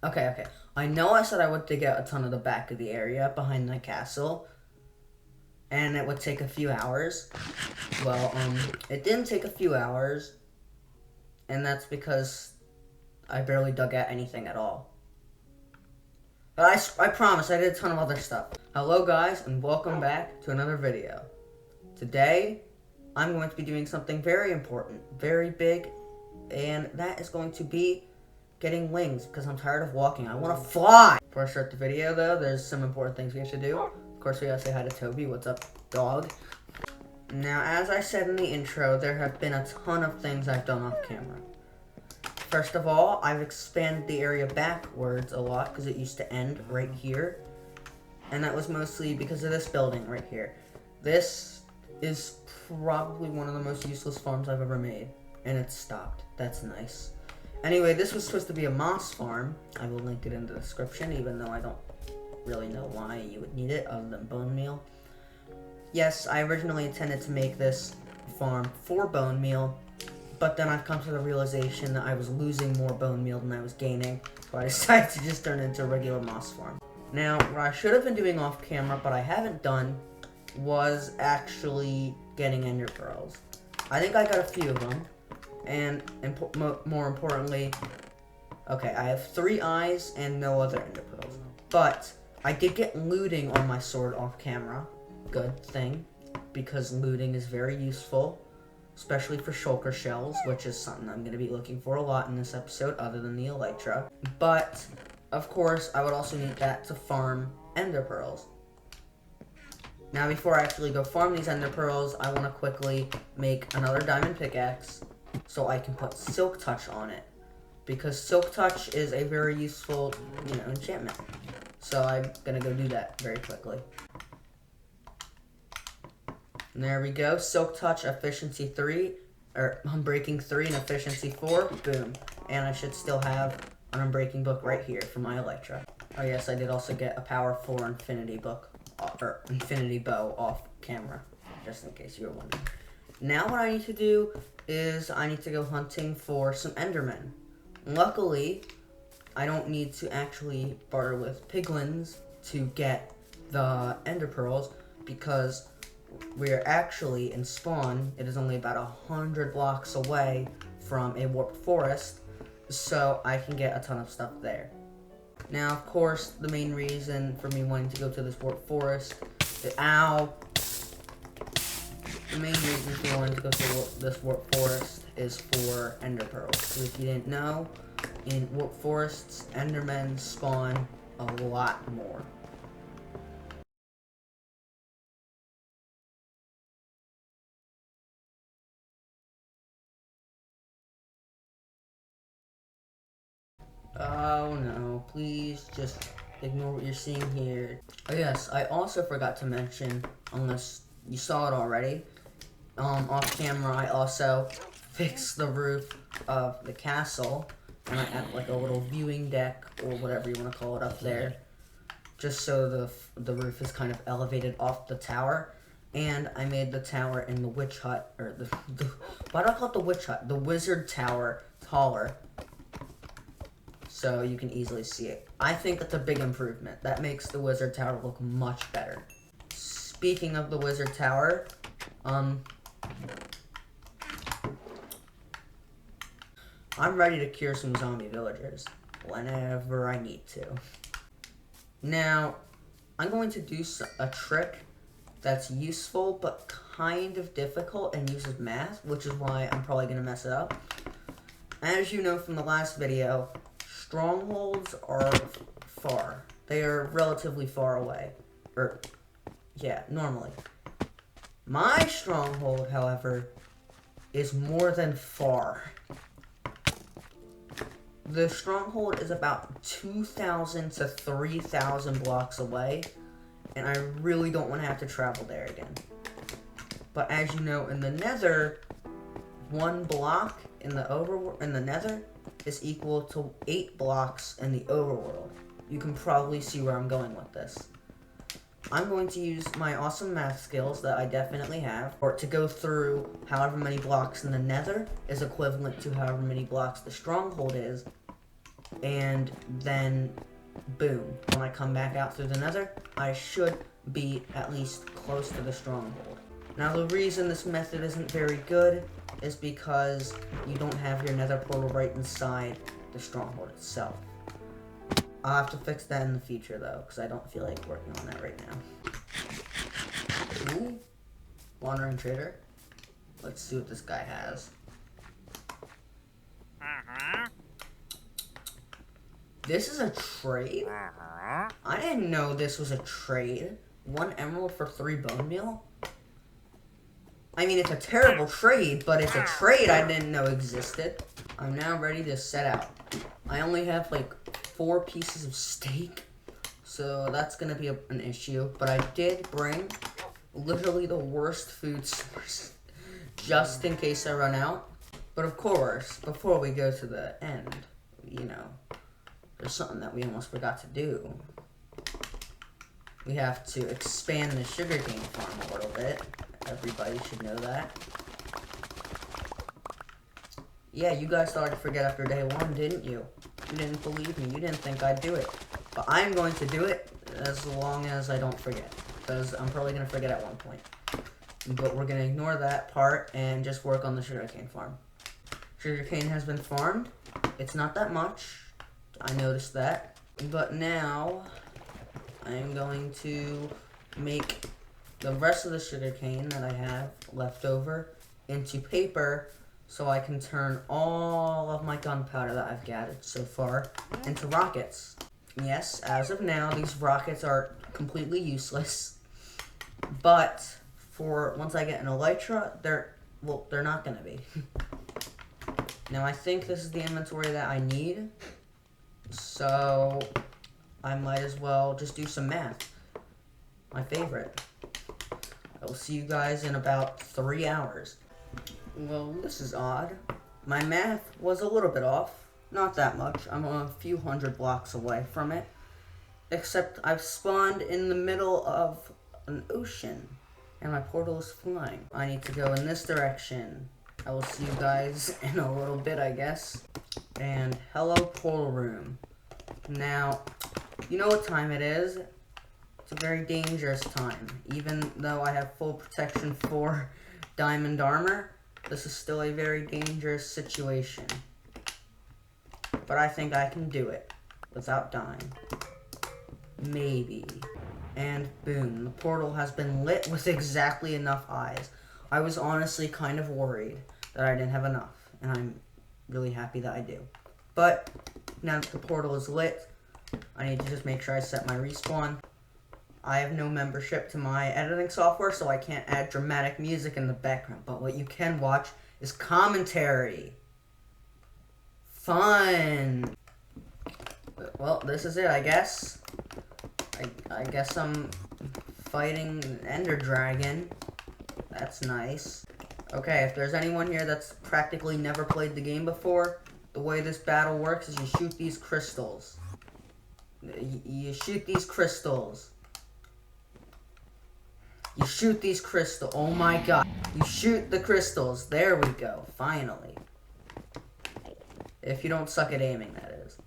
Okay. I know I said I would dig out a ton of the back of the area behind my castle, and it would take a few hours. Well, it didn't take a few hours, and that's because I barely dug out anything at all. But I promise I did a ton of other stuff. Hello guys, and welcome back to another video. Today, I'm going to be doing something very important, very big, and that is going to be getting wings, because I'm tired of walking. I want to fly! Before I start the video, though, there's some important things we have to do. Of course, we gotta say hi to Toby. What's up, dog? Now, as I said in the intro, there have been a ton of things I've done off camera. First of all, I've expanded the area backwards a lot, because it used to end right here. And that was mostly because of this building right here. This is probably one of the most useless farms I've ever made. And it's stopped. That's nice. Anyway, this was supposed to be a moss farm. I will link it in the description, even though I don't really know why you would need it other than bone meal. Yes, I originally intended to make this farm for bone meal, but then I've come to the realization that I was losing more bone meal than I was gaining, so I decided to just turn it into a regular moss farm. Now, what I should have been doing off camera, but I haven't done, was actually getting ender pearls. I think I got a few of them. And more importantly, okay, I have 3 eyes and no other ender pearls. But I did get looting on my sword off camera. Good thing, because looting is very useful, especially for shulker shells, which is something I'm going to be looking for a lot in this episode, other than the elytra. But, of course, I would also need that to farm ender pearls. Now, before I actually go farm these ender pearls, I want to quickly make another diamond pickaxe, so I can put Silk Touch on it, because Silk Touch is a very useful, enchantment. So I'm gonna go do that very quickly. And there we go, Silk Touch, efficiency 3, or Unbreaking 3 and efficiency 4, boom. And I should still have an Unbreaking book right here for my elytra. Oh yes, I did also get a power 4 infinity book, or infinity bow off camera, just in case you were wondering. Now what I need to do is I need to go hunting for some endermen. Luckily, I don't need to actually barter with piglins to get the ender pearls, because we're actually in spawn. It is only about 100 blocks away from a warped forest, so I can get a ton of stuff there. Now, of course, the main reason for me wanting to go to this warped forest is, the main reason for wanting to go to this warped forest is for ender pearls. Because if you didn't know, in warped forests, endermen spawn a lot more. Oh no, please just ignore what you're seeing here. Oh yes, I also forgot to mention, unless you saw it already, off camera, I also fixed the roof of the castle, and I added like a little viewing deck, or whatever you want to call it, up there, just so the roof is kind of elevated off the tower. And I made the tower in the witch hut, or why do I call it the witch hut? The wizard tower taller, so you can easily see it. I think that's a big improvement. That makes the wizard tower look much better. Speaking of the wizard tower, I'm ready to cure some zombie villagers whenever I need to. Now, I'm going to do a trick that's useful but kind of difficult and uses math, which is why I'm probably going to mess it up. As you know from the last video, strongholds are far. They are relatively far away. Normally. My stronghold, however, is more than far. The stronghold is about 2,000 to 3,000 blocks away, and I really don't want to have to travel there again. But as you know, in the nether, 1 block in the nether is equal to 8 blocks in the overworld. You can probably see where I'm going with this. I'm going to use my awesome math skills that I definitely have, or to go through however many blocks in the nether is equivalent to however many blocks the stronghold is, and then boom, when I come back out through the nether, I should be at least close to the stronghold. Now the reason this method isn't very good is because you don't have your nether portal right inside the stronghold itself. I'll have to fix that in the future though, because I don't feel like working on that right now. Ooh, wandering trader. Let's see what this guy has. This is a trade? I didn't know this was a trade. 1 emerald for 3 bone meal? I mean, it's a terrible trade, but it's a trade I didn't know existed. I'm now ready to set out. I only have like 4 pieces of steak, so that's gonna be an issue. But I did bring literally the worst food source, just in case I run out. But of course, before we go to the end, you know, there's something that we almost forgot to do. We have to expand the sugarcane farm a little bit. Everybody should know that. Yeah, you guys thought I'd forget after day 1, didn't you? You didn't believe me. You didn't think I'd do it. But I'm going to do it as long as I don't forget. Because I'm probably going to forget at one point. But we're going to ignore that part and just work on the sugarcane farm. Sugarcane has been farmed. It's not that much. I noticed that. But now, I am going to make the rest of the sugarcane that I have left over into paper so I can turn all of my gunpowder that I've gathered so far into rockets. Yes, as of now, these rockets are completely useless. But for once I get an elytra, they're not gonna be. Now I think this is the inventory that I need, so I might as well just do some math. My favorite. I will see you guys in about 3 hours. Well, this is odd. My math was a little bit off. Not that much. I'm a few hundred blocks away from it. Except I've spawned in the middle of an ocean. And my portal is flying. I need to go in this direction. I will see you guys in a little bit, I guess. And hello, portal room. Now, you know what time it is? It's a very dangerous time. Even though I have full protection for diamond armor, this is still a very dangerous situation. But I think I can do it without dying. Maybe. And boom, the portal has been lit with exactly enough eyes. I was honestly kind of worried that I didn't have enough, and I'm really happy that I do. But now that the portal is lit, I need to just make sure I set my respawn. I have no membership to my editing software, so I can't add dramatic music in the background. But what you can watch is commentary. Fun. Well, this is it, I guess. I guess I'm fighting Ender Dragon. That's nice. Okay, if there's anyone here that's practically never played the game before, the way this battle works is you shoot these crystals. You shoot these crystals. You shoot these crystals. Oh my god. You shoot the crystals. There we go. Finally. If you don't suck at aiming, that is.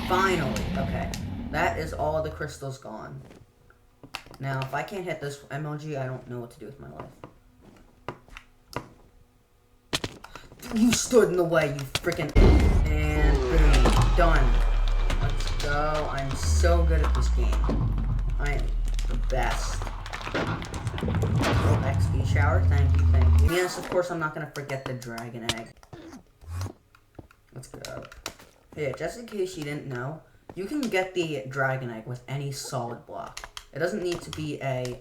Finally. Okay. That is all the crystals gone. Now, if I can't hit this MLG, I don't know what to do with my life. You stood in the way, you freaking... And boom. Done. Let's go. I'm so good at this game. I am the best. Oh, XP shower. Thank you, thank you. Yes, of course, I'm not going to forget the dragon egg. Let's go. Hey, just in case you didn't know, you can get the dragon egg with any solid block. It doesn't need to be a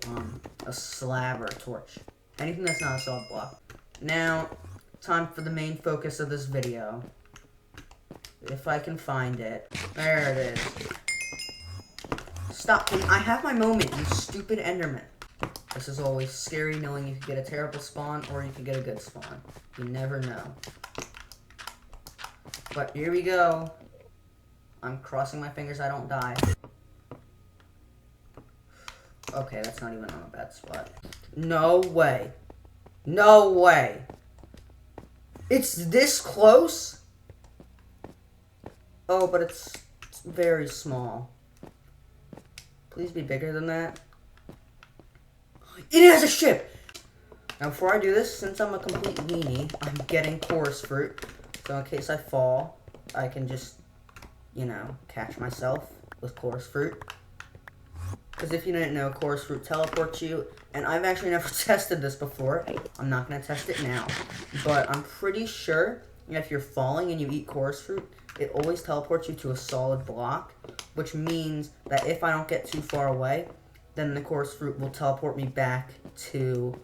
slab or a torch. Anything that's not a solid block. Now, time for the main focus of this video. If I can find it. There it is. Stop. I have my moment, you stupid Enderman. This is always scary knowing you could get a terrible spawn or you could get a good spawn. You never know. But here we go. I'm crossing my fingers I don't die. Okay, that's not even on a bad spot. No way. No way. It's this close? Oh, but it's very small. Please be bigger than that. It has a ship! Now, before I do this, since I'm a complete weenie, I'm getting chorus fruit. So in case I fall, I can just, you know, catch myself with chorus fruit. Because if you didn't know, chorus fruit teleports you. And I've actually never tested this before. I'm not going to test it now. But I'm pretty sure if you're falling and you eat chorus fruit, it always teleports you to a solid block. Which means that if I don't get too far away, then the chorus fruit will teleport me back to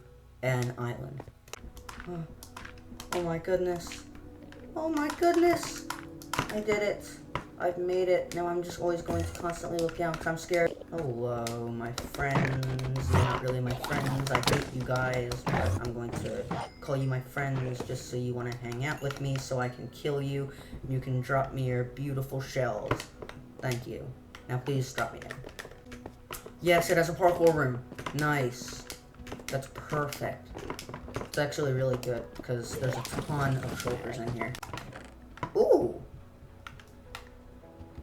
an island. Oh my goodness. Oh my goodness. I did it. I've made it. Now I'm just always going to constantly look down because I'm scared. Hello, my friends. You're not really my friends. I hate you guys, but I'm going to call you my friends just so you want to hang out with me so I can kill you. You can drop me your beautiful shells. Thank you. Now please drop me in. Yes, it has a parkour room. Nice. That's perfect. It's actually really good because there's a ton of shulkers in here. Ooh.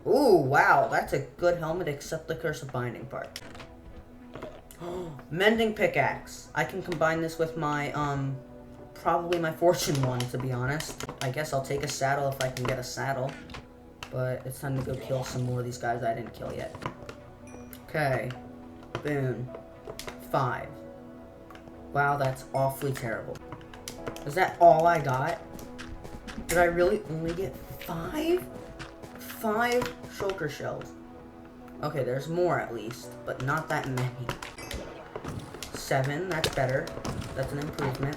Ooh, wow. That's a good helmet except the curse of binding part. Mending pickaxe. I can combine this with my, probably my fortune one, to be honest. I guess I'll take a saddle if I can get a saddle. But it's time to go kill some more of these guys I didn't kill yet. Okay. Boom. 5. Wow, that's awfully terrible. Is that all I got? Did I really only get 5? 5 shulker shells. Okay, there's more at least, but not that many. 7, that's better. That's an improvement.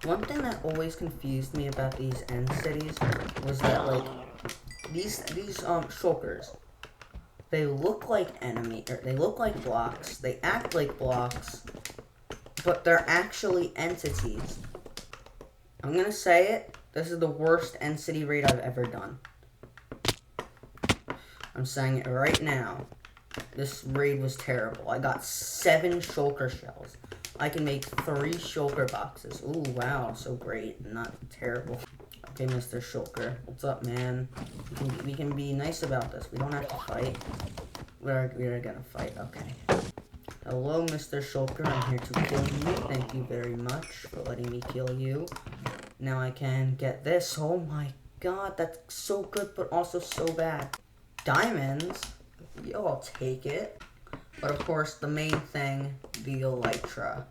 One thing that always confused me about these end cities was that, like, these shulkers, they look like they look like blocks, they act like blocks, but they're actually entities. I'm gonna say it, this is the worst end city raid I've ever done. I'm saying it right now. This raid was terrible. I got 7 shulker shells. I can make 3 shulker boxes. Ooh, wow, so great. Not terrible. Okay, Mr. Shulker. What's up, man? We can be nice about this. We don't have to fight. We're gonna fight. Okay. Hello, Mr. Shulker. I'm here to kill you. Thank you very much for letting me kill you. Now I can get this. Oh my god, that's so good, but also so bad. Diamonds? Yo, I'll take it. But of course, the main thing, the elytra.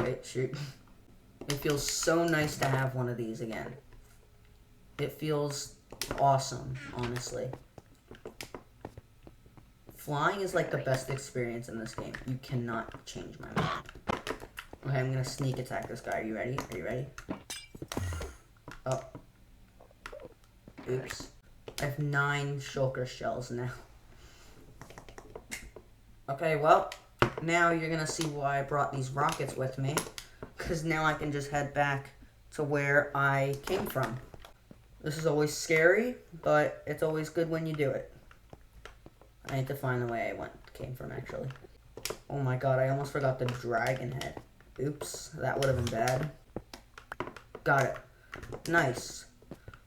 Wait, shoot. It feels so nice to have one of these again. It feels awesome, honestly. Flying is like the best experience in this game. You cannot change my mind. Okay, I'm gonna sneak attack this guy. Are you ready? Are you ready? Oh. Oops. I have 9 shulker shells now. Okay, well, now you're gonna see why I brought these rockets with me. Because now I can just head back to where I came from. This is always scary, but it's always good when you do it. I need to find the way I came from, actually. Oh my god, I almost forgot the dragon head. Oops, that would have been bad. Got it. Nice.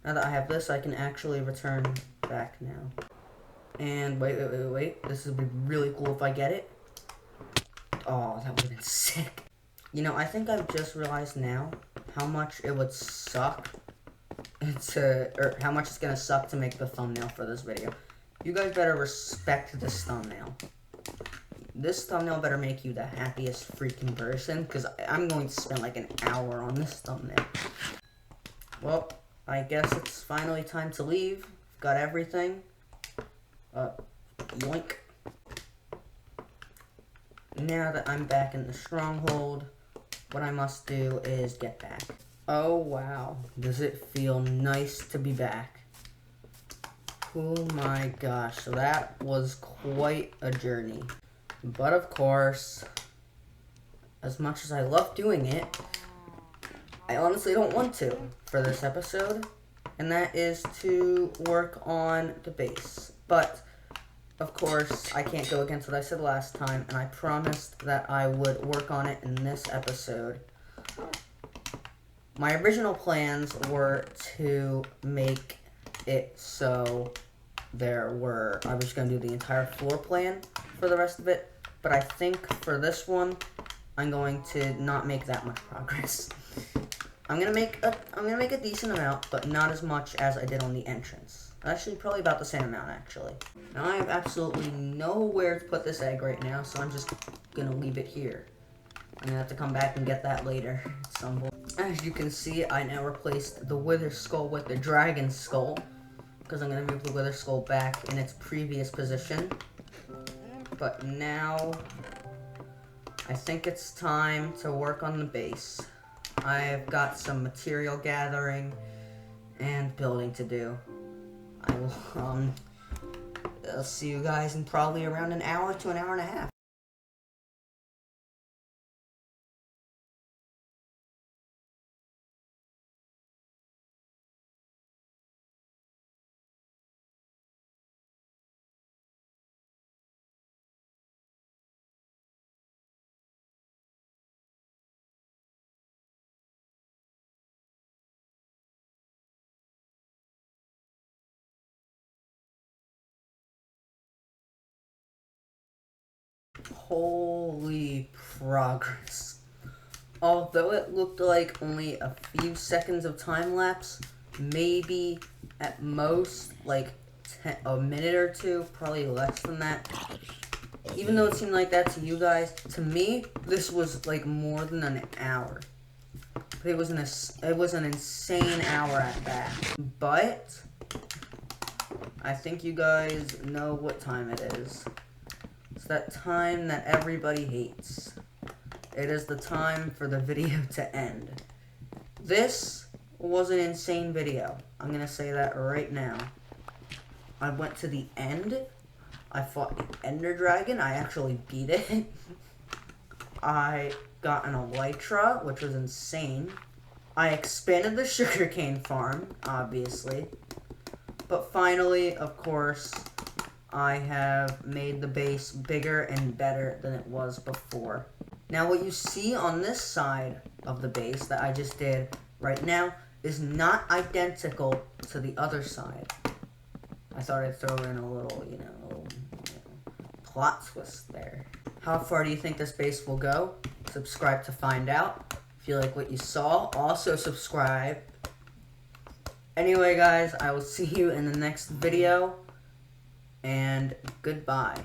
Now that I have this, I can actually return back now. And wait. This would be really cool if I get it. Oh, that would have been sick. You know, I think I've just realized now how much it would suck or how much it's gonna suck to make the thumbnail for this video. You guys better respect this thumbnail. This thumbnail better make you the happiest freaking person, because I'm going to spend like an hour on this thumbnail. Well, I guess it's finally time to leave. Got everything. Yoink. Now that I'm back in the stronghold, what I must do is get back. Oh wow, does it feel nice to be back. Oh my gosh, so that was quite a journey. But of course, as much as I love doing it, I honestly don't want to for this episode, and that is to work on the base. But, of course, I can't go against what I said last time, and I promised that I would work on it in this episode. My original plans were to make it so I was going to do the entire floor plan for the rest of it, but I think for this one, I'm going to not make that much progress. I'm gonna make a decent amount, but not as much as I did on the entrance. Actually, probably about the same amount, actually. Now, I have absolutely nowhere to put this egg right now, so I'm just gonna leave it here. I'm gonna have to come back and get that later at some point. As you can see, I now replaced the wither skull with the dragon skull, because I'm gonna move the wither skull back in its previous position. But now, I think it's time to work on the base. I've got some material gathering and building to do. I will, I'll see you guys in probably around an hour to an hour and a half. Holy progress. Although it looked like only a few seconds of time lapse, maybe at most like a minute or two, probably less than that. Even though it seemed like that to you guys, to me, this was like more than an hour. It was an insane hour at that. But I think you guys know what time it is. It's that time that everybody hates. It is the time for the video to end. This was an insane video. I'm gonna say that right now. I went to the end. I fought the Ender Dragon. I actually beat it. I got an elytra, which was insane. I expanded the sugarcane farm, obviously. But finally, of course, I have made the base bigger and better than it was before. Now, what you see on this side of the base that I just did right now is not identical to the other side. I thought I'd throw in a little, plot twist there. How far do you think this base will go? Subscribe to find out. If you like what you saw, also subscribe. Anyway, guys, I will see you in the next video, and goodbye.